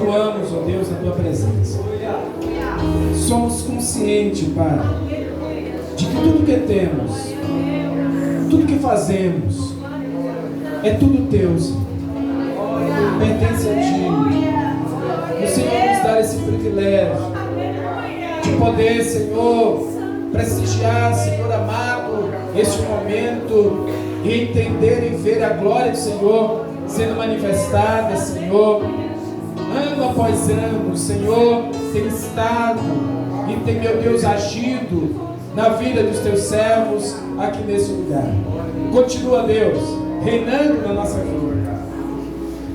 continuamos, ó Deus, na Tua presença. Somos conscientes, Pai, de que tudo que temos, tudo que fazemos, é tudo Teu, Senhor. Pertence a Ti. O Senhor nos dá esse privilégio de poder, Senhor, prestigiar, Senhor amado, este momento e entender e ver a glória do Senhor sendo manifestada, Senhor. Ano após ano, o Senhor tem estado e tem, meu Deus, agido na vida dos Teus servos aqui nesse lugar. Continua, Deus, reinando na nossa vida.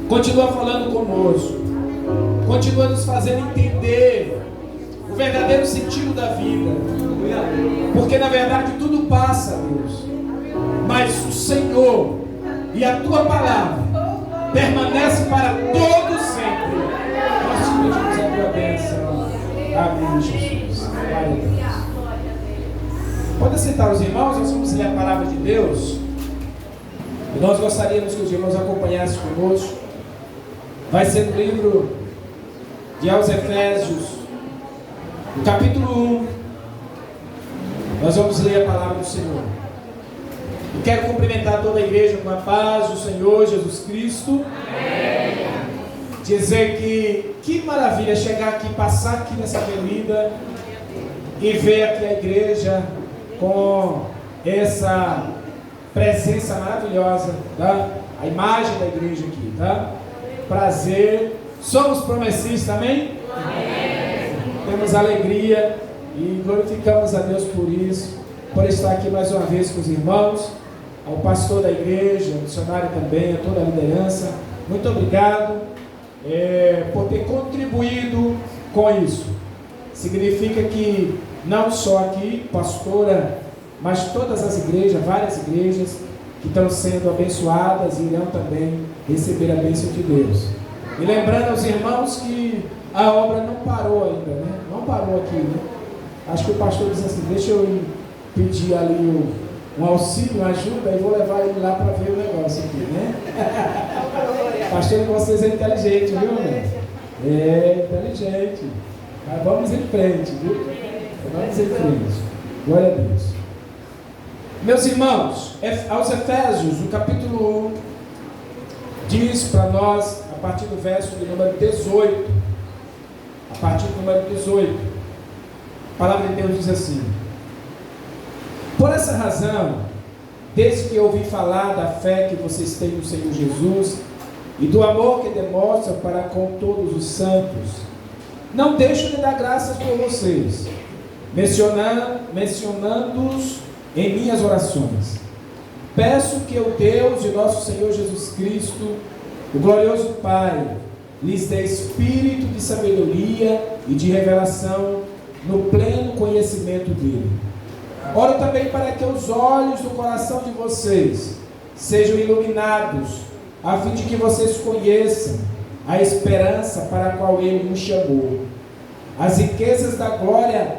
Continua falando conosco. Continua nos fazendo entender o verdadeiro sentido da vida. Porque na verdade tudo passa, Deus. Mas o Senhor e a Tua palavra permanece para todo sempre. Nós te pedimos a Tua bênção. Amém, Jesus. Glória a Deus. Pode sentar os irmãos, nós vamos ler a palavra de Deus. E nós gostaríamos que os irmãos acompanhassem conosco. Vai ser no livro de aos Efésios, no capítulo 1. Nós vamos ler a palavra do Senhor. Eu quero cumprimentar toda a igreja com a paz do Senhor Jesus Cristo. Amém. Dizer que maravilha chegar aqui, passar aqui nessa avenida e ver aqui a igreja com essa presença maravilhosa, tá? A imagem da igreja aqui, tá? Prazer. Somos promessistas, amém? Amém. Temos alegria e glorificamos a Deus por isso, por estar aqui mais uma vez com os irmãos, ao pastor da igreja, ao missionário também, a toda a liderança. Muito obrigado por ter contribuído com isso. Significa que não só aqui, pastora, mas todas as igrejas, várias igrejas que estão sendo abençoadas e irão também receber a bênção de Deus. E lembrando aos irmãos que a obra não parou ainda, né? Não parou aqui, né? Acho que o pastor disse assim, deixa eu pedir ali um auxílio, uma ajuda, e vou levar ele lá para ver o negócio aqui, né? Pastor de vocês é inteligente, viu, né? É inteligente. Mas vamos em frente, viu? Vamos em frente. Glória a Deus. Meus irmãos, aos Efésios, no capítulo 1, diz para nós, a partir do verso de número 18, a partir do número 18, a palavra de Deus diz assim: por essa razão, desde que ouvi falar da fé que vocês têm no Senhor Jesus e do amor que demonstram para com todos os santos, não deixo de dar graças por vocês, mencionando-os em minhas orações. Peço que o Deus de nosso Senhor Jesus Cristo, o glorioso Pai, lhes dê espírito de sabedoria e de revelação no pleno conhecimento dele. Oro também para que os olhos do coração de vocês sejam iluminados, a fim de que vocês conheçam a esperança para a qual ele nos chamou, as riquezas da glória,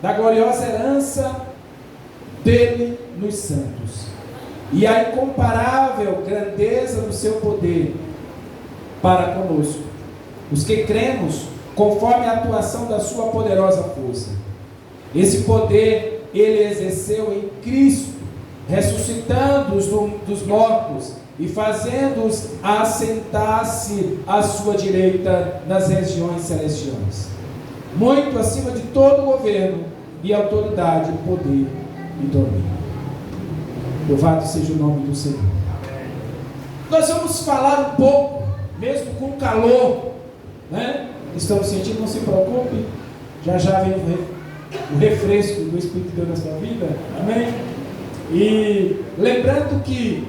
da gloriosa herança dele nos santos, e a incomparável grandeza do seu poder para conosco, os que cremos conforme a atuação da sua poderosa força. Esse poder ele exerceu em Cristo, ressuscitando-os dos mortos e fazendo-os assentar-se à sua direita nas regiões celestiais, muito acima de todo governo e autoridade, poder e domínio. Louvado seja o nome do Senhor. Nós vamos falar um pouco, mesmo com calor, né? Estamos sentindo, não se preocupe, já vem o refresco do Espírito de Deus na sua vida, amém? E lembrando que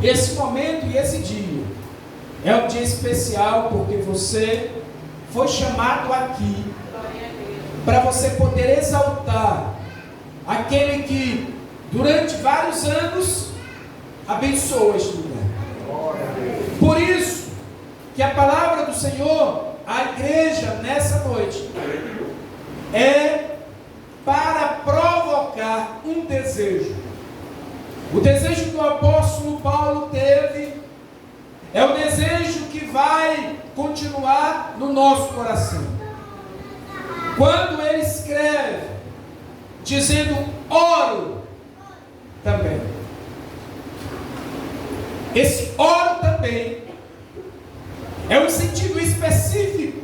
esse momento e esse dia é um dia especial, porque você foi chamado aqui para você poder exaltar aquele que durante vários anos abençoou este lugar. Por isso que a palavra do Senhor à igreja nessa noite é para provocar um desejo. O desejo que o apóstolo Paulo teve é o desejo que vai continuar no nosso coração. Quando ele escreve, dizendo oro também. Esse oro também é um sentido específico.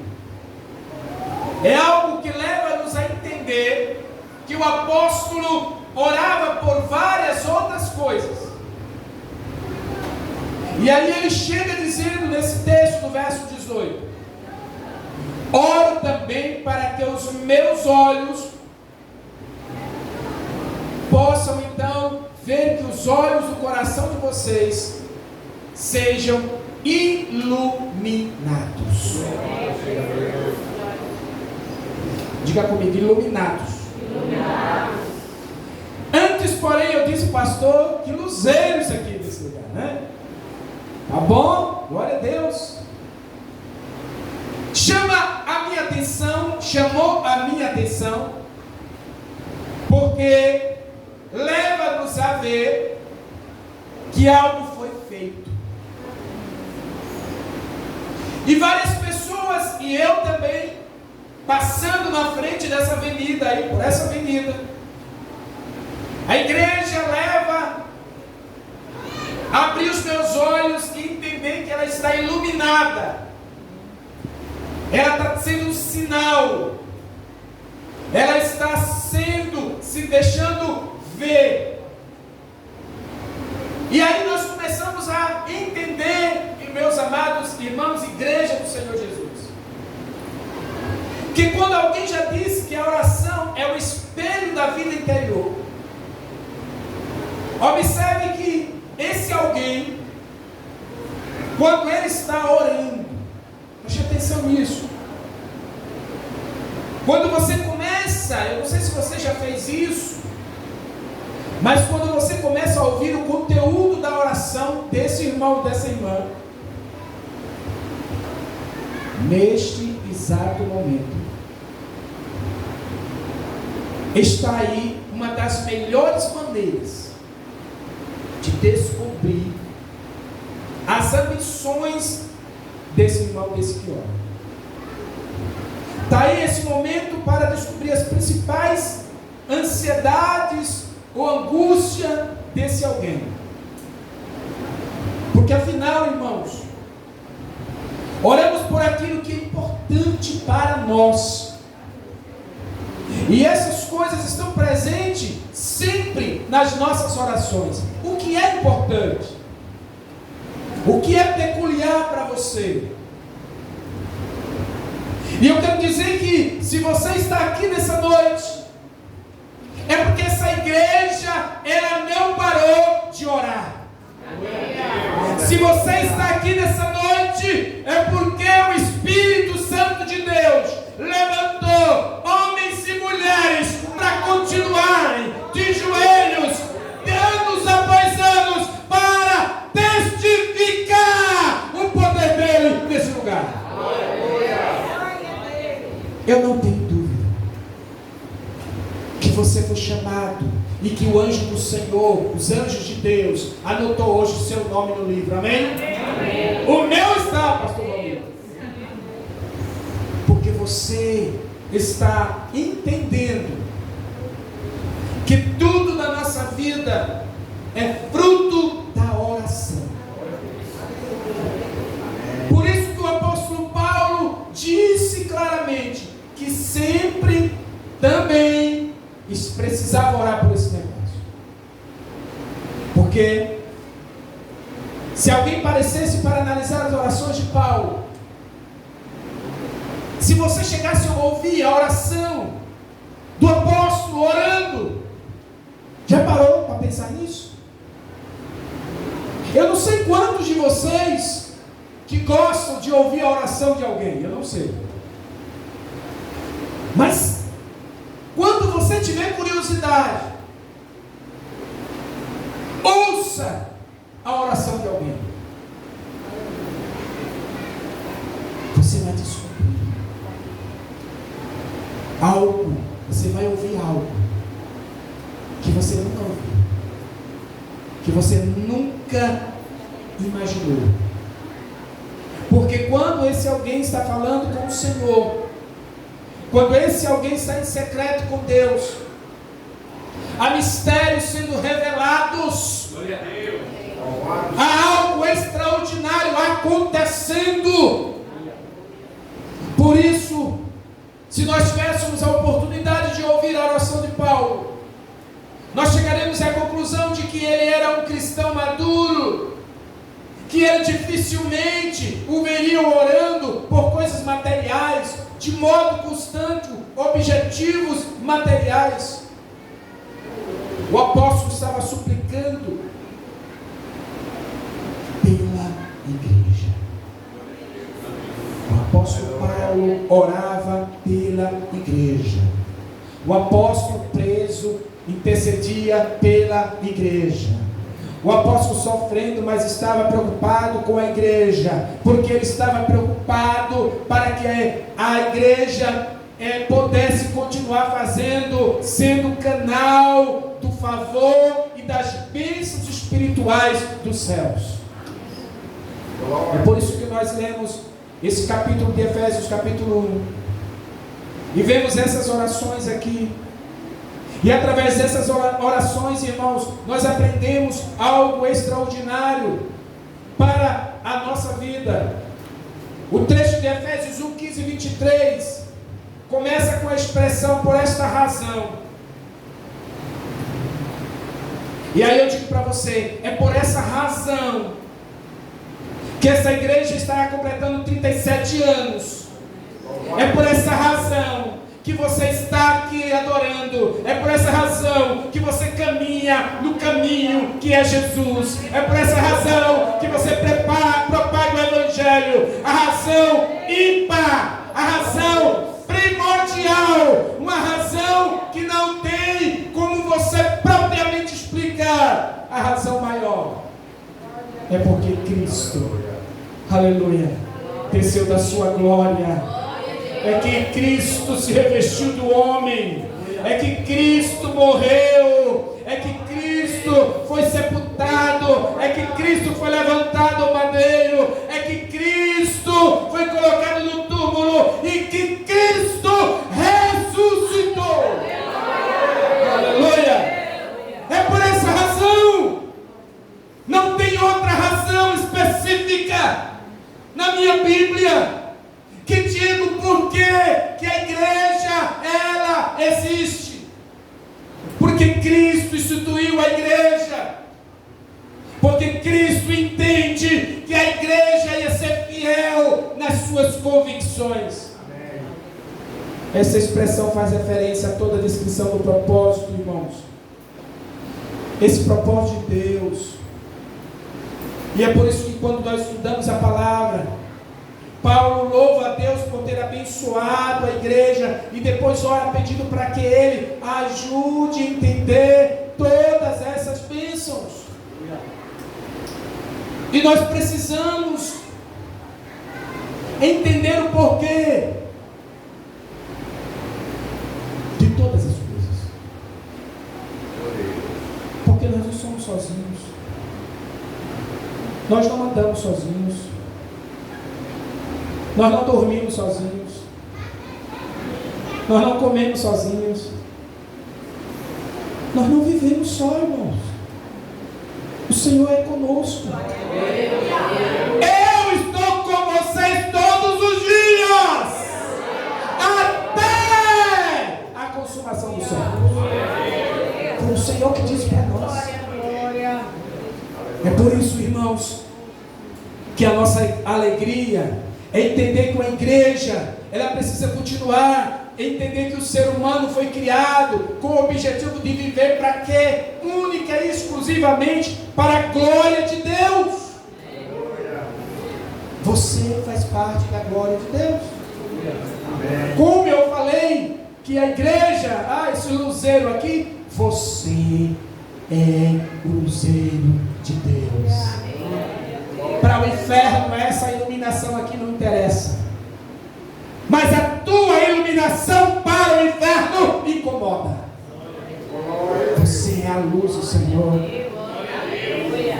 É algo que leva-nos a entender que o apóstolo orava por várias outras coisas. E aí ele chega dizendo nesse texto do verso 18: oro também para que os meus olhos possam então ver que os olhos do coração de vocês sejam iluminados. Diga comigo, iluminados. Antes, porém, eu disse, pastor, que luzeiros aqui nesse lugar, né? Tá bom? Glória a Deus. Chamou a minha atenção, porque leva-nos a ver que algo foi feito. E várias pessoas, e eu também, passando na frente dessa avenida, aí por essa avenida, a igreja leva a abrir os meus olhos e entender que ela está iluminada. Ela está sendo um sinal. Ela está se deixando ver. E aí nós começamos a entender, meus amados irmãos, igreja do Senhor Jesus, que quando alguém já disse que a oração é o espelho da vida interior, observe que esse alguém, quando ele está orando, preste atenção nisso, quando você começa, eu não sei se você já fez isso, mas quando você começa a ouvir o conteúdo da oração desse irmão, dessa irmã, neste exato momento, está aí uma das melhores maneiras de descobrir as ambições desse irmão, desse que ora. Está aí esse momento para descobrir as principais ansiedades ou angústia desse alguém. Porque afinal, irmãos, oramos por aquilo que é importante para nós. E essas coisas estão presentes sempre nas nossas orações. O que é importante? O que é peculiar para você? E eu quero dizer que se você está aqui nessa noite, é porque essa igreja, ela não parou de orar. Se você está aqui nessa noite, é porque o Espírito Santo de Deus levantou homens e mulheres para continuarem de joelhos, anos após anos, para testificar o poder dele nesse lugar. Eu não tenho dúvida que você foi chamado e que o anjo do Senhor, os anjos de Deus, anotou hoje o seu nome no livro, amém? Amém. O meu está, pastor Valdir. Porque você está entendendo que tudo na nossa vida é fruto da oração. Por isso que o apóstolo Paulo disse claramente que sempre também precisava orar por esse negócio. Porque se alguém parecesse para analisar as orações de Paulo, se você chegasse a ouvir a oração do apóstolo orando, já parou para pensar nisso? Eu não sei quantos de vocês que gostam de ouvir a oração de alguém, eu não sei. Mas quando você tiver curiosidade, ouça a oração de alguém. Você vai descobrir algo, você vai ouvir algo que você nunca ouviu, que você nunca imaginou. Porque quando esse alguém está falando com o Senhor, quando esse alguém está em secreto com Deus, há mistérios sendo revelados, há algo extraordinário acontecendo. Por isso, se nós tivéssemos a oportunidade de ouvir a oração de Paulo, nós chegaremos à conclusão de que ele era um cristão maduro, que ele dificilmente o veriam orando por coisas materiais, de modo constante, objetivos materiais. O apóstolo estava suplicando pela igreja. O apóstolo Paulo orava pela igreja. O apóstolo preso intercedia pela igreja. O apóstolo sofrendo, mas estava preocupado com a igreja, porque ele estava preocupado para que a igreja pudesse continuar sendo canal do favor e das bênçãos espirituais dos céus. É por isso que nós lemos esse capítulo de Efésios, capítulo 1, e vemos essas orações aqui. E através dessas orações, irmãos, nós aprendemos algo extraordinário para a nossa vida. O trecho de Efésios 1, 15 e 23 começa com a expressão "por esta razão". E aí eu digo para você, é por essa razão que essa igreja está completando 37 anos. É por essa razão que você está aqui adorando. É por essa razão que você caminha no caminho que é Jesus. É por essa razão que você propaga o Evangelho. A razão ímpar, a razão primordial, uma razão que não tem como você propriamente explicar. A razão maior é porque Cristo, aleluia, desceu da sua glória. É que Cristo se revestiu do homem, é que Cristo morreu, é que Cristo foi sepultado, é que Cristo foi levantado ao madeiro, é que Cristo foi colocado no túmulo e que Cristo ressuscitou. Aleluia! É por essa razão, não tem outra razão específica na minha Bíblia que digo por que a igreja, ela existe. Porque Cristo instituiu a igreja. Porque Cristo entende que a igreja ia ser fiel nas suas convicções. Amém. Essa expressão faz referência a toda a descrição do propósito, irmãos. Esse propósito de Deus. E é por isso que quando nós estudamos a palavra, Paulo louva a Deus por ter abençoado a igreja e depois ora pedindo para que Ele ajude a entender todas essas bênçãos. E nós precisamos entender o porquê de todas as coisas. Porque nós não somos sozinhos. Nós não andamos sozinhos. Nós não dormimos sozinhos. Nós não comemos sozinhos. Nós não vivemos só, irmãos. O Senhor é conosco. Eu estou com vocês todos os dias, até a consumação do século. Foi o Senhor que disse para nós. É por isso, irmãos, que a nossa alegria é entender que uma igreja, ela precisa continuar, entender que o ser humano foi criado com o objetivo de viver para quê? Única e exclusivamente para a glória de Deus. Você faz parte da glória de Deus. Como eu falei que a igreja, esse luzeiro aqui, você é o luzeiro de Deus. Para o inferno, essa iluminação aqui não interessa. Mas a tua iluminação para o inferno incomoda. Você é a luz do Senhor.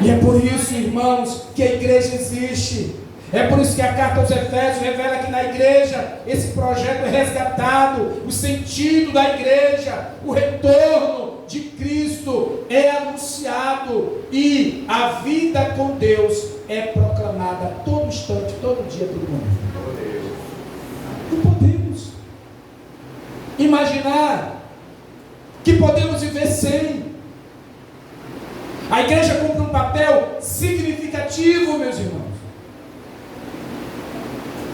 E é por isso, irmãos, que a igreja existe. É por isso que a carta aos Efésios revela que na igreja esse projeto é resgatado, o sentido da igreja, o retorno de Cristo é anunciado e a vida com Deus é proclamada a todo instante, todo dia, todo momento. Não podemos imaginar que podemos viver sem. A igreja cumpre um papel significativo, meus irmãos.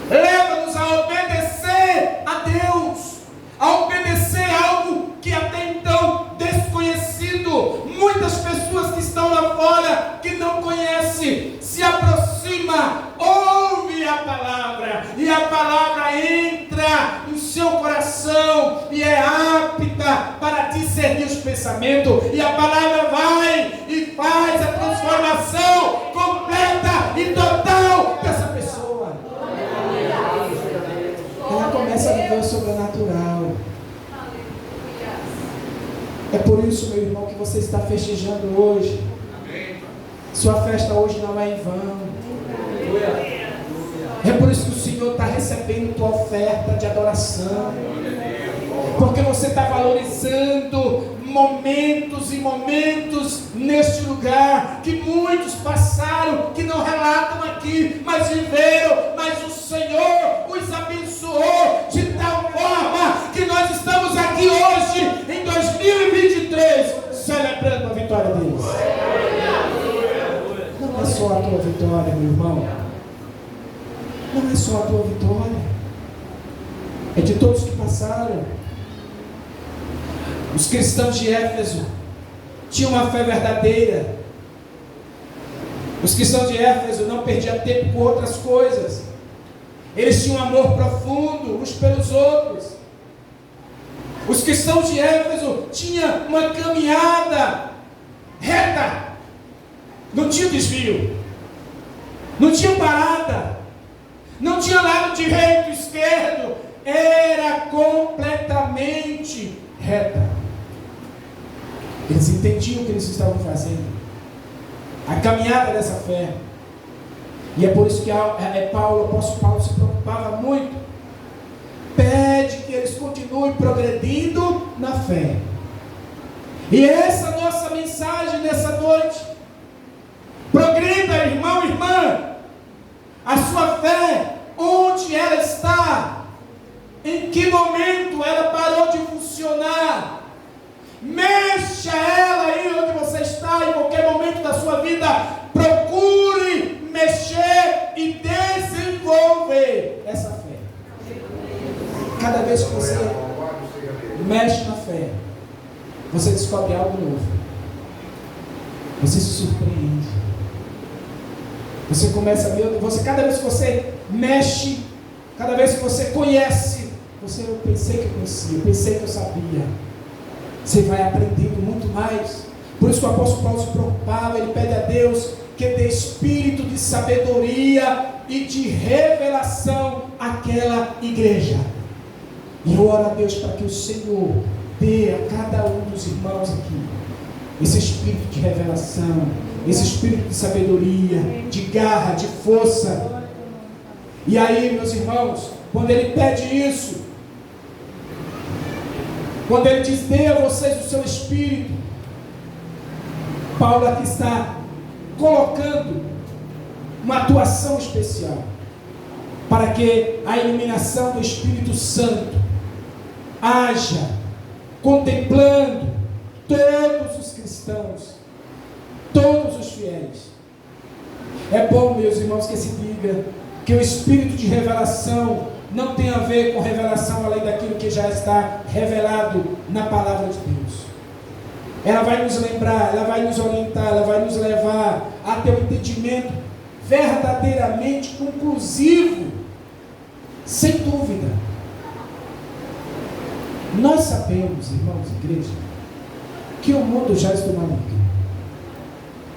Leva-nos a obedecer a Deus, a obedecer algo que até então desconhecido. Muitas pessoas que estão lá fora, que não conhecem, se aproxima, ouve a palavra, e a palavra entra no seu coração, e é apta para discernir os pensamentos, e a palavra vai e faz a transformação completa e total dessa pessoa. Ela começa a viver o sobrenatural. É por isso, meu irmão, que você está festejando hoje. Sua festa hoje não é em vão. É por isso que o Senhor está recebendo tua oferta de adoração. Porque você está valorizando momentos e momentos neste lugar que muitos passaram, que não relatam aqui, mas viveram, mas o Senhor os abençoou de tal forma que nós estamos aqui hoje em 2023 celebrando a vitória deles. Não é só a tua vitória, meu irmão. Não é só a tua vitória. É de todos que passaram. Os cristãos de Éfeso tinham uma fé verdadeira. Os cristãos de Éfeso não perdiam tempo com outras coisas. Eles tinham um amor profundo uns pelos outros. Os cristãos de Éfeso tinham uma caminhada reta. Não tinha desvio. Não tinha parada. Não tinha lado direito, esquerdo. Era completamente reta. Eles entendiam o que eles estavam fazendo, a caminhada dessa fé. E é por isso que Paulo, o apóstolo Paulo, se preocupava muito. Pede que eles continuem progredindo na fé. E essa é a nossa mensagem nessa noite. Progrida, irmão e irmã, a sua fé, onde ela está, em que momento ela parou de funcionar. Mexa ela aí onde você está, em qualquer momento da sua vida. Procure mexer e desenvolver essa fé. Cada vez que você mexe na fé, você descobre algo novo. Você se surpreende. Você começa a ver, cada vez que você mexe, cada vez que você conhece, eu pensei que eu conhecia, eu pensei que eu sabia. Você vai aprendendo muito mais. Por isso que o apóstolo Paulo se preocupava, ele pede a Deus que dê espírito de sabedoria e de revelação àquela igreja. E eu oro a Deus para que o Senhor dê a cada um dos irmãos aqui esse espírito de revelação, esse espírito de sabedoria, de garra, de força. E aí, meus irmãos, quando ele pede isso, quando ele diz, dê a vocês o seu espírito, Paulo aqui está colocando uma atuação especial, para que a iluminação do Espírito Santo haja, contemplando todos os cristãos, todos os fiéis. É bom, meus irmãos, que se diga que o Espírito de revelação não tem a ver com revelação além daquilo que já está revelado na palavra de Deus. Ela vai nos lembrar, ela vai nos orientar, ela vai nos levar a ter um entendimento verdadeiramente conclusivo, sem dúvida. Nós sabemos, irmãos, igreja, que o mundo já está maligno.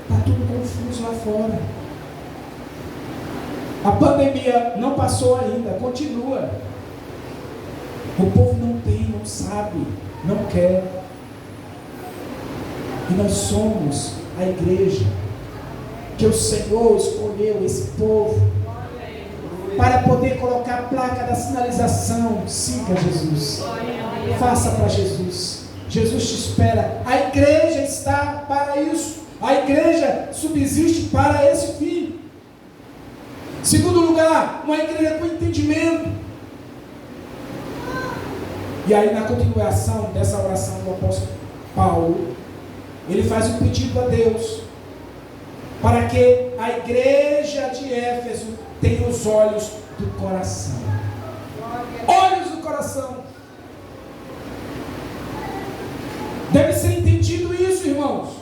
Está tudo confuso lá fora. A pandemia não passou ainda, continua. O povo não tem, não sabe, não quer. E nós somos a igreja que o Senhor escolheu, esse povo, para poder colocar a placa da sinalização. Siga Jesus. Faça para Jesus. Jesus te espera. A igreja está para isso. A igreja subsiste para esse fim. Segundo lugar, uma igreja com entendimento. E aí, na continuação dessa oração do apóstolo Paulo, ele faz um pedido a Deus para que a igreja de Éfeso tenha os olhos do coração. Olhos do coração. Deve ser entendido isso, irmãos,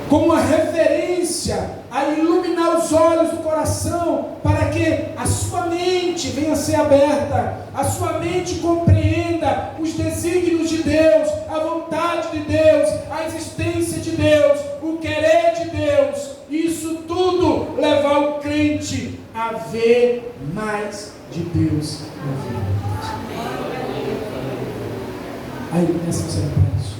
como uma referência a iluminar os olhos do coração, para que a sua mente venha a ser aberta, a sua mente compreenda os desígnios de Deus, a vontade de Deus, a existência de Deus, o querer de Deus. Isso tudo levar o crente a ver mais de Deus na vida. A iluminação será para isso.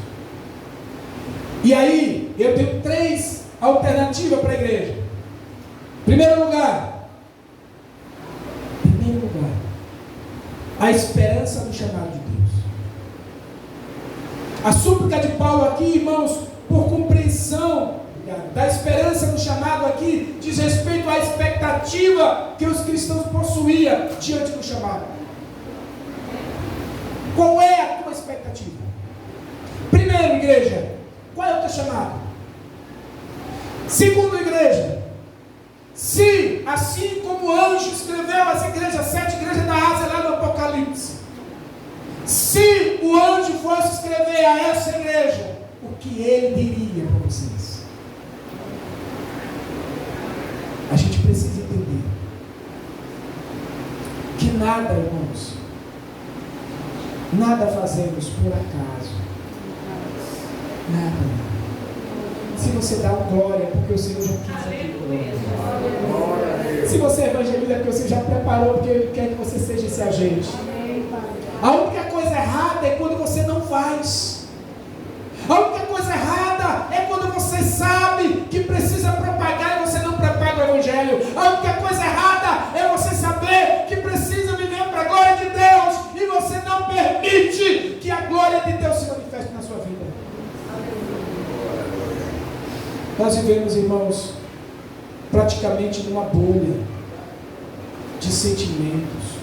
E aí, eu tenho 3 alternativas para a igreja. Primeiro lugar, a esperança no chamado de Deus. A súplica de Paulo aqui, irmãos, por compreensão da esperança no chamado aqui, diz respeito à expectativa que os cristãos possuíam diante do chamado. Qual é a tua expectativa? Primeiro, igreja, qual é o teu chamado? Segundo, igreja, se assim como o anjo escreveu as igrejas, 7 igrejas da Ásia lá no Apocalipse, se o anjo fosse escrever a essa igreja, o que ele diria para vocês? A gente precisa entender que nada, irmãos, nada fazemos por acaso. Nada. Se você dá glória, é porque o Senhor já quis aqui. Se você evangeliza, é porque o Senhor já preparou, porque Ele quer que você seja esse agente. A única coisa errada é quando você não faz. A única coisa errada é quando você sabe que precisa propagar e você não propaga o Evangelho. A única coisa errada é você saber que precisa viver para a glória de Deus e você não permite que a glória de Deus se manifeste na sua vida. Nós vivemos, irmãos, praticamente numa bolha de sentimentos,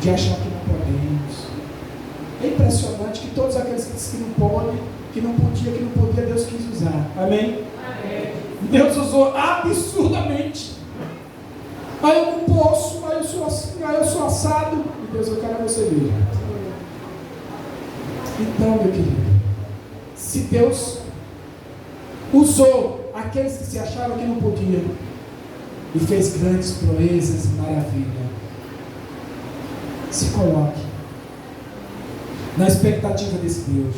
de achar que não podemos. É impressionante que todos aqueles que dizem que não podem, que não podia, Deus quis usar. Amém? Amém. Deus usou absurdamente. Aí eu não posso, aí eu sou assim, aí eu sou assado. E Deus, eu quero você ver. Então, meu querido, se Deus usou aqueles que se achavam que não podiam e fez grandes proezas e maravilha, se coloque na expectativa desse Deus,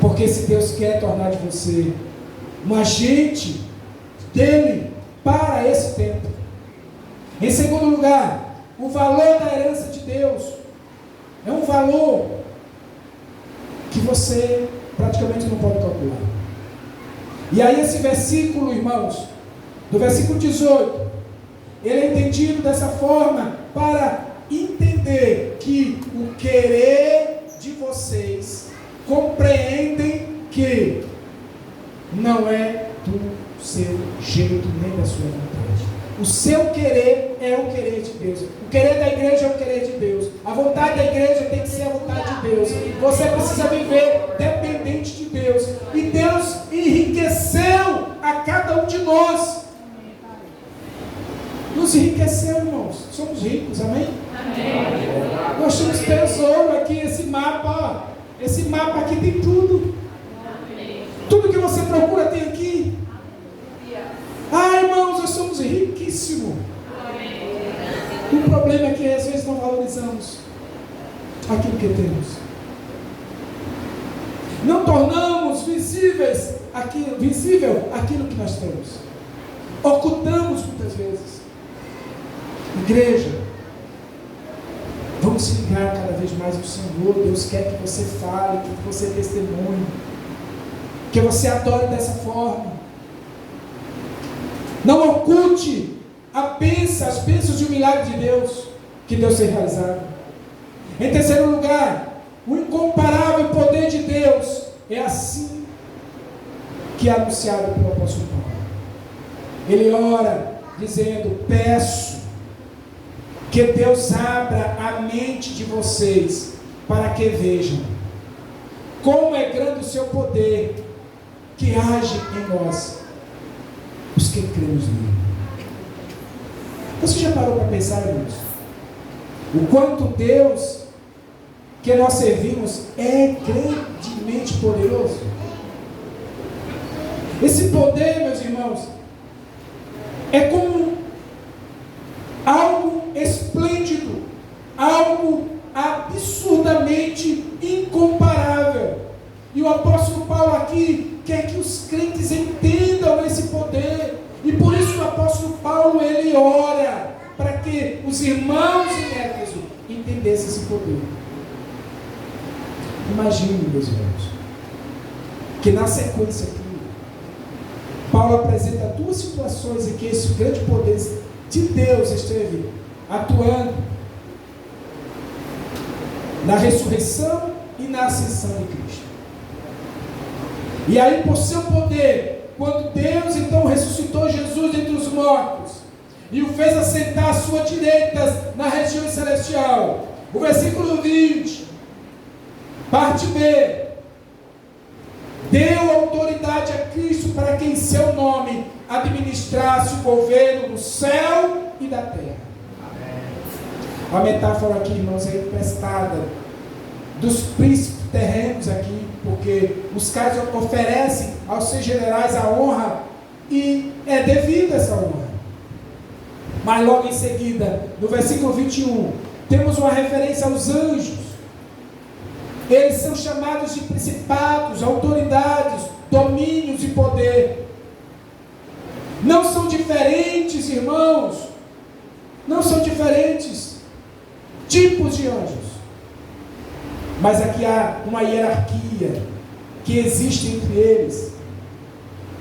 porque esse Deus quer tornar de você um agente dele para esse tempo. Em segundo lugar, o valor da herança de Deus é um valor que você praticamente não pode calcular. E aí esse versículo, irmãos, do versículo 18, ele é entendido dessa forma para entender que o querer de vocês compreendem que não é do seu jeito nem da sua vontade. O seu querer é o querer de Deus. O querer da igreja é o querer de Deus. A vontade da igreja tem que ser a vontade de Deus. Você precisa viver dependente de Deus. E Deus enriqueceu a cada um de nós. Nos enriqueceu, irmãos. Somos ricos, amém? Amém. Nós temos tesouro aqui, esse mapa. Esse mapa aqui tem tudo. Tudo que você procura tem aqui. Ah, irmãos, nós somos riquíssimos. O problema é que às vezes não valorizamos aquilo que temos. Não tornamos visível aquilo que nós temos. Ocultamos muitas vezes. Igreja, vamos se ligar cada vez mais no Senhor. Deus quer que você fale, que você testemunhe, que você adore dessa forma. Não oculte as bênçãos de um milagre de Deus, que Deus tem realizado. Em terceiro lugar, o incomparável poder de Deus é assim que é anunciado pelo apóstolo Paulo. Ele ora dizendo: peço que Deus abra a mente de vocês para que vejam como é grande o seu poder que age em nós, os que cremos nele. Você já parou para pensar nisso? O quanto Deus que nós servimos é grandemente poderoso. Esse poder, meus irmãos, é como algo esplêndido, algo absurdamente incomparável. E o apóstolo Paulo aqui quer que os crentes entendam esse poder. E por isso o apóstolo Paulo, ele ora para que os irmãos em Éfeso entendessem esse poder. Imagine, meus irmãos, que na sequência aqui, Paulo apresenta duas situações em que esse grande poder de Deus esteve atuando na ressurreição e na ascensão de Cristo. E aí, por seu poder, quando Deus então ressuscitou Jesus entre os mortos e o fez assentar à sua direita na região celestial, o versículo 20, parte B, deu autoridade a Cristo para que em seu nome administrasse o governo do céu e da terra. A metáfora aqui, irmãos, é emprestada dos príncipes terrenos aqui, porque os caras oferecem aos seus generais a honra e é devida essa honra. Mas logo em seguida, no versículo 21, temos uma referência aos anjos. Eles são chamados de principados, autoridades, domínios e poder. Não são diferentes, irmãos. Não são diferentes tipos de anjos. Mas aqui há uma hierarquia que existe entre eles.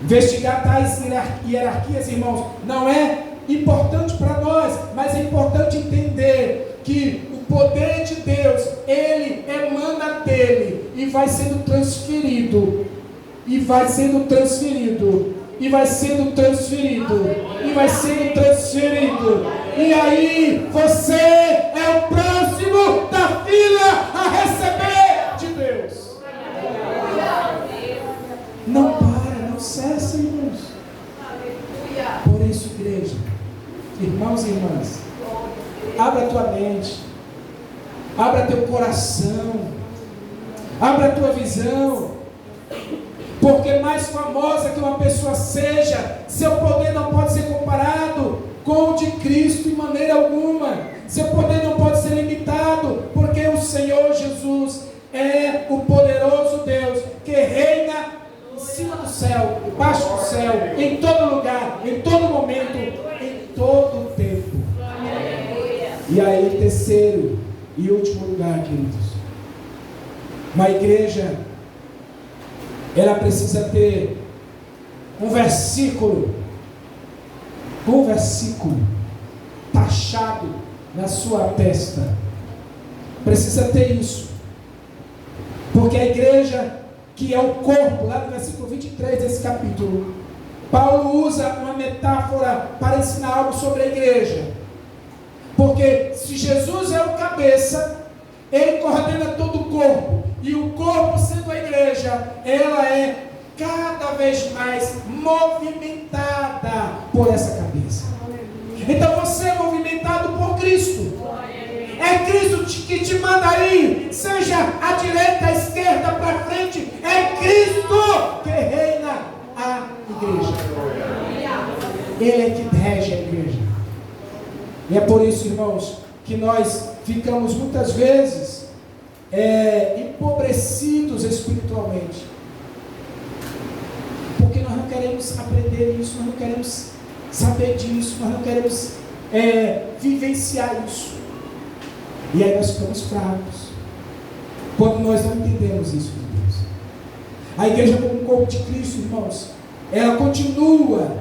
Investigar tais hierarquias, irmãos, não é importante para nós, mas é importante entender que o poder de Deus, ele emana dele e vai sendo transferido, e vai sendo transferido, e vai sendo transferido, e vai sendo transferido. E aí você é o próximo da fila a receber de Deus. Não para, não cessa, irmãos. Por isso, igreja, irmãos e irmãs, abra a tua mente, abra teu coração, abra a tua visão, porque mais famosa que uma pessoa seja, seu poder não pode ser comparado com o de Cristo em maneira alguma. Seu poder não pode ser limitado, porque o Senhor Jesus é o poderoso Deus que reina em cima do céu, embaixo do céu, em todo lugar, em todo momento, em todo o tempo. E aí, terceiro e último lugar, queridos, uma igreja, ela precisa ter um versículo taxado na sua testa. Precisa ter isso, porque a igreja, que é o corpo, lá no versículo 23 desse capítulo, Paulo usa uma metáfora para ensinar algo sobre a igreja. Porque se Jesus é o cabeça, ele coordena todo o corpo, e o corpo, sendo a igreja, ela é cada vez mais movimentada por essa cabeça. Então você é movimentado por Cristo. É Cristo que te manda aí, seja à direita, à esquerda, para frente. É Cristo que reina a igreja. Ele é que rege a igreja. E é por isso, irmãos, que nós ficamos muitas vezes empobrecidos espiritualmente, porque nós não queremos aprender isso, nós não queremos saber disso, nós não queremos vivenciar isso. E aí nós ficamos fracos quando nós não entendemos isso de Deus. A igreja, como um corpo de Cristo, irmãos, ela continua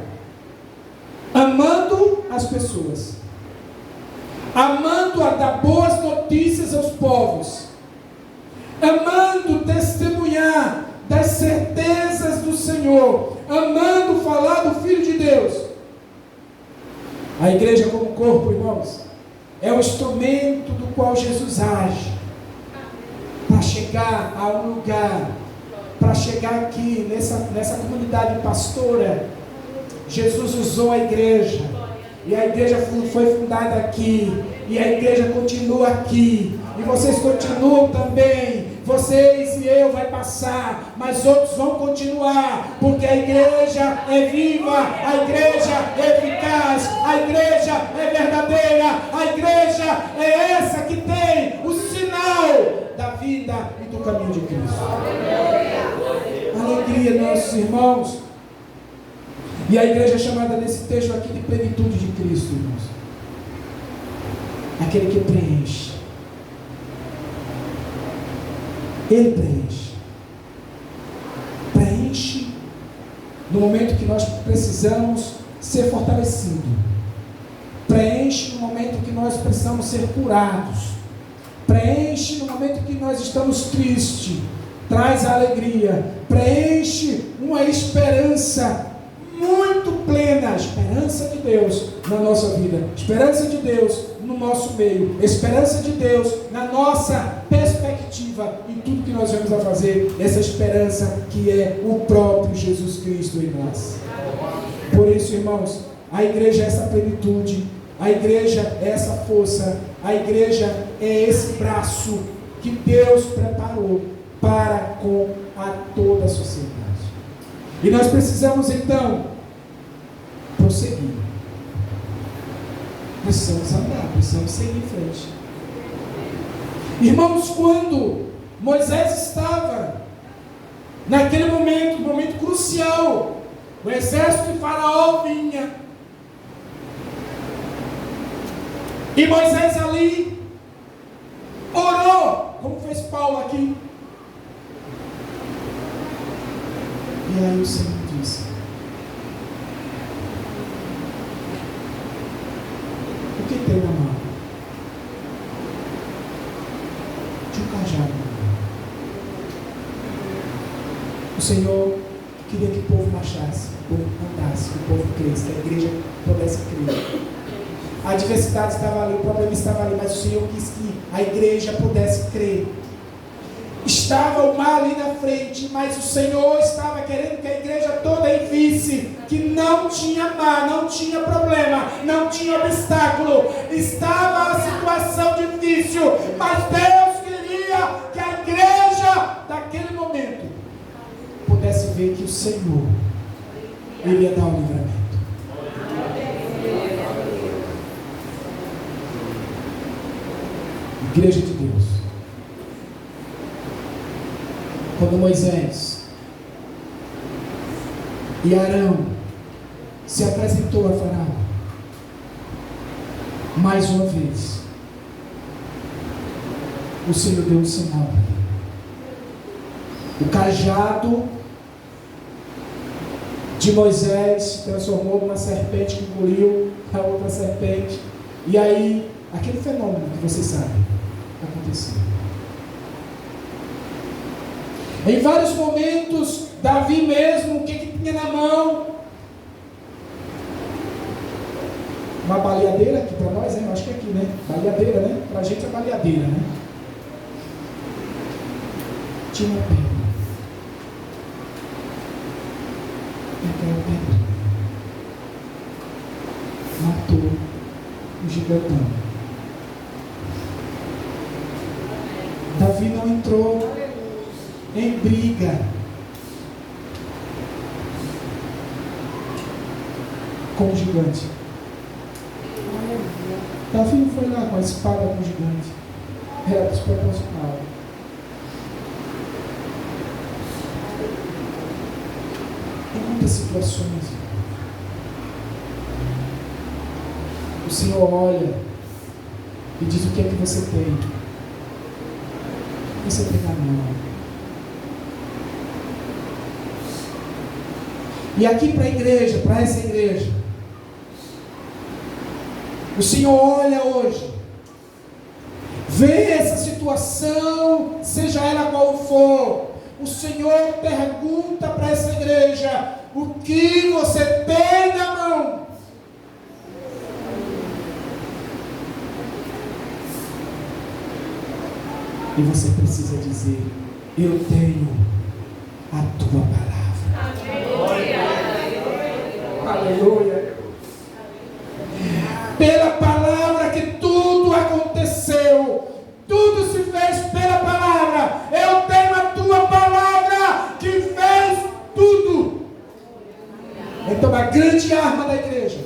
amando as pessoas, amando a dar boas notícias aos povos, amando testemunhar das certezas do Senhor, amando falar do Filho de Deus. A igreja como corpo, irmãos, é o instrumento do qual Jesus age para chegar a um lugar, para chegar aqui nessa comunidade pastora. Jesus usou a igreja, e a igreja foi fundada aqui, e a igreja continua aqui, e vocês continuam também. Vocês e eu vai passar, mas outros vão continuar, porque a igreja é viva, a igreja é eficaz, a igreja é verdadeira, a igreja é essa que tem o sinal da vida e do caminho de Cristo. Alegria, nossos irmãos. E a igreja é chamada nesse texto aqui de plenitude de Cristo, irmãos. Aquele que preenche. Ele preenche. Preenche no momento que nós precisamos ser fortalecidos. Preenche no momento que nós precisamos ser curados. Preenche no momento que nós estamos tristes. Traz a alegria. Preenche uma esperança muito plena. Esperança de Deus na nossa vida. Esperança de Deus no nosso meio. Esperança de Deus na nossa perspectiva em tudo que nós vamos a fazer. Essa esperança que é o próprio Jesus Cristo em nós. Por isso, irmãos, a igreja é essa plenitude. A igreja é essa força. A igreja é esse braço que Deus preparou para com a toda a sociedade. E nós precisamos então prosseguir. Precisamos andar, precisamos seguir em frente. Irmãos, quando Moisés estava naquele momento crucial, o exército de Faraó vinha, e Moisés ali orou, como fez Paulo aqui. E aí o Senhor disse: o que tem na mão? Tinha um cajado. O Senhor queria que o povo marchasse, que o povo andasse, que o povo cresça, que a igreja pudesse crer. A adversidade estava ali, o problema estava ali, mas o Senhor quis que a igreja pudesse crer. Estava o mar ali na frente, mas o Senhor estava querendo que a igreja toda visse que não tinha mar, não tinha problema, não tinha obstáculo. Estava a situação difícil, mas Deus queria que a igreja daquele momento pudesse ver que o Senhor iria dar o livramento. Igreja de Deus. Quando Moisés e Arão se apresentou a Faraó, mais uma vez, o Senhor deu um sinal. O cajado de Moisés se transformou numa serpente que engoliu a outra serpente. E aí, aquele fenômeno que vocês sabem aconteceu. Em vários momentos, Davi mesmo, o que tinha na mão? Uma baleadeira, aqui para nós, né? Acho que é aqui, né? Baleadeira, né? Para a gente é baleadeira, né? Tinha uma pedra. E aquela pedra matou o gigantão. Davi não entrou em briga com o gigante. Davi não foi lá com a espada com o gigante. Era desproporcional. Em muitas situações, o Senhor olha e diz: o que é que você tem? Você tem na mão. E aqui para a igreja, para essa igreja, O Senhor olha hoje, vê essa situação, seja ela qual for. O Senhor pergunta para essa igreja: o que você tem na mão? E você precisa dizer: eu tenho a tua palavra. Aleluia. Pela palavra que tudo aconteceu, tudo se fez pela palavra. Eu tenho a tua palavra que fez tudo. Então a grande arma da igreja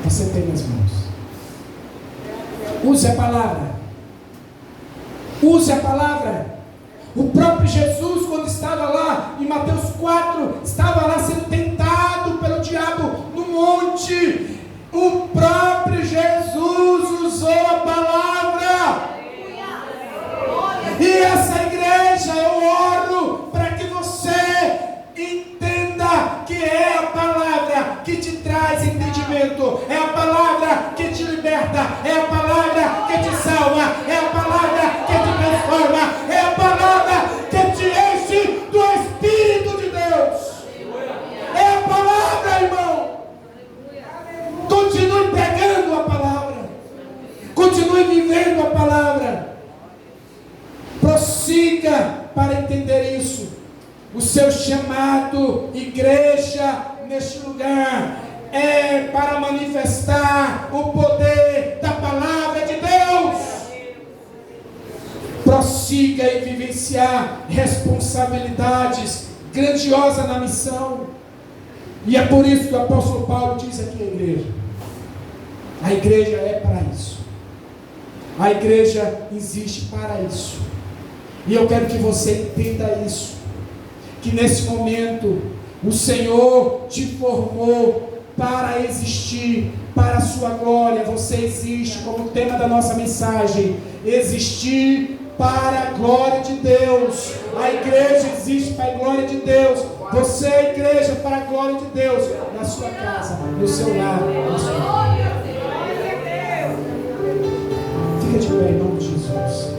você tem nas mãos. Use a palavra. Use a palavra. O próprio Jesus, quando estava lá em Mateus 4, estava lá sendo tentado pelo diabo no monte. O próprio Jesus usou a palavra. E essa igreja, eu oro para que você entenda que é a palavra que te traz entendimento, é a palavra que te liberta, é a palavra que te salva, é a palavra que te transforma, é a palavra que te enche do Espírito de Deus. É a palavra, irmão. Continue pregando a palavra, continue vivendo a palavra, prossiga para entender isso. O seu chamado, igreja, neste lugar, é para manifestar o poder da palavra de Deus. Prossiga e vivenciar responsabilidades grandiosas na missão. E é por isso que o apóstolo Paulo diz aqui à igreja: a igreja é para isso. A igreja existe para isso. E eu quero que você entenda isso. Que nesse momento o Senhor te formou para existir, para a sua glória. Você existe, como o tema da nossa mensagem, existir para a glória de Deus. A igreja existe para a glória de Deus. Você é a igreja para a glória de Deus, na sua casa, no seu lar, na sua vida. Fica de pé em nome de Jesus.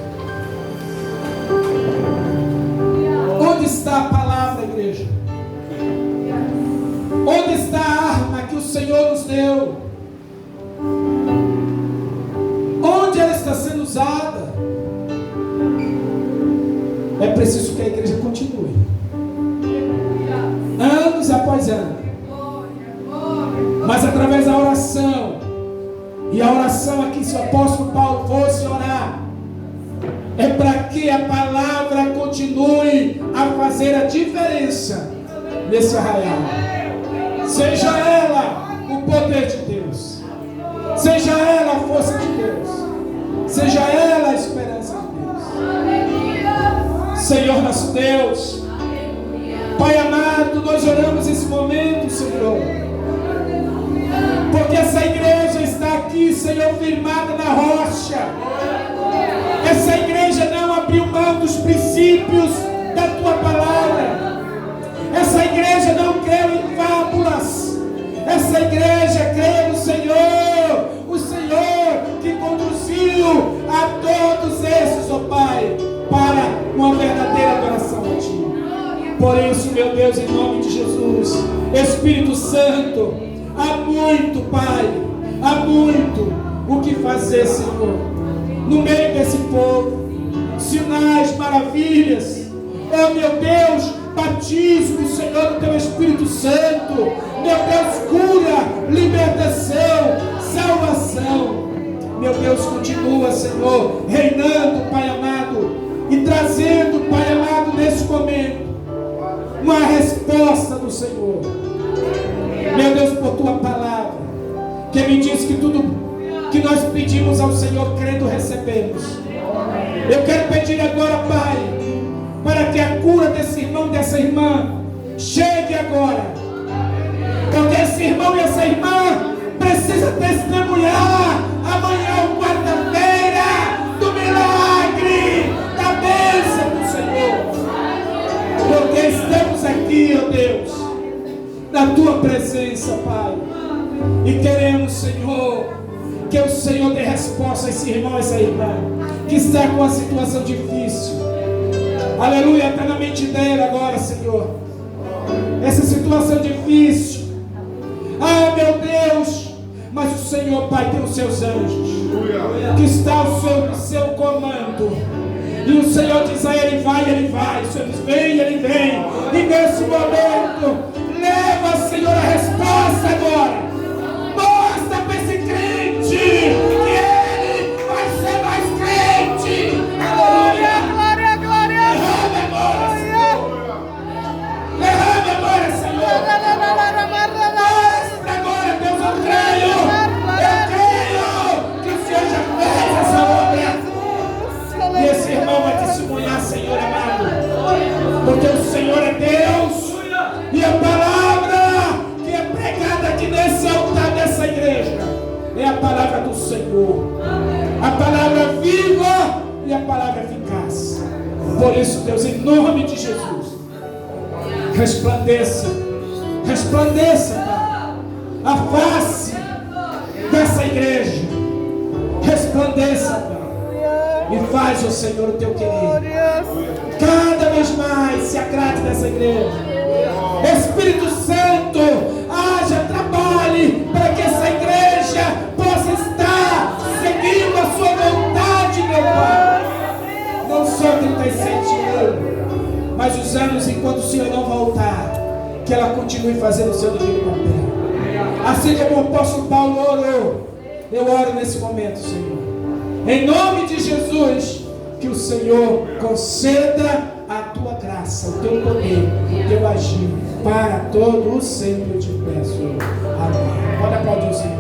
Onde está a palavra, igreja? Onde está a arma que o Senhor nos deu? Onde ela está sendo usada? É preciso que a igreja continue, anos após anos, mas através da oração. E a oração aqui, se o apóstolo Paulo fosse orar, é para que a palavra continue a fazer a diferença nesse arraial. Seja ela o poder de Deus, seja ela a força de Deus, seja ela a esperança de Deus. Senhor nosso Deus, Pai amado, nós oramos nesse momento, Senhor, porque essa igreja está aqui, Senhor, firmada na rocha. Essa igreja não abriu mão dos princípios da Tua palavra. Essa igreja não creu em fábulas. Essa igreja crê no Senhor. O Senhor que conduziu a todos esses, ó Pai, para uma verdadeira adoração a Ti. Por isso, meu Deus, em nome de Jesus, Espírito Santo, há muito, Pai, há muito o que fazer, Senhor, no meio desse povo. Sinais, maravilhas, oh meu Deus, batismo, Senhor, do Teu Espírito Santo, meu Deus, cura, libertação, salvação. Meu Deus, continua, Senhor, reinando, Pai amado, e trazendo, Pai amado, nesse momento, uma resposta do Senhor. Meu Deus, por Tua palavra, que me diz que tudo que nós pedimos ao Senhor, crendo, recebemos. Eu quero pedir agora, Pai, para que a cura desse irmão, dessa irmã, chegue agora. Porque esse irmão e essa irmã precisa testemunhar amanhã ou quarta-feira do milagre, da bênção do Senhor. Porque estamos aqui, ó Deus, na Tua presença, Pai. E queremos, Senhor, que o Senhor dê resposta a esse irmão, a essa irmã, que está com uma situação difícil. Aleluia, está na mente dele agora, Senhor. Essa situação difícil. Ah, meu Deus. Mas o Senhor, Pai, tem os seus anjos, que está ao seu comando. E o Senhor diz a ele: vai, ele vai. O Senhor diz: vem, ele vem. E nesse momento, leva, Senhor, a resposta agora. Mostra para esse crente que ele vai ser mais crente. Aleluia. Glória, glória. Derrame agora, Senhor. Derrame agora, Senhor. Mostra agora, Deus, eu creio. Eu creio que o Senhor já fez essa obra. E esse irmão vai testemunhar, Senhor amado, porque o Senhor é Deus. E a palavra que é pregada aqui nesse altar dessa igreja é a palavra do Senhor, a palavra viva e a palavra eficaz. Por isso, Deus, em nome de Jesus, resplandeça, resplandeça, Pai, a face dessa igreja, resplandeça, Pai, e faz, ó Senhor, o teu querer. Cada vez mais se agrade dessa igreja. Espírito Santo, haja, trabalhe para que essa igreja possa estar seguindo a sua vontade, meu Pai. Não só 37 anos, mas os anos enquanto o Senhor não voltar, que ela continue fazendo o seu devido papel. Assim como o apóstolo Paulo orou, eu oro nesse momento, Senhor, em nome de Jesus, que o Senhor conceda a tua graça, o teu poder, o teu agir, para todo o sempre eu te peço. Amém. Pode aplaudir o Senhor.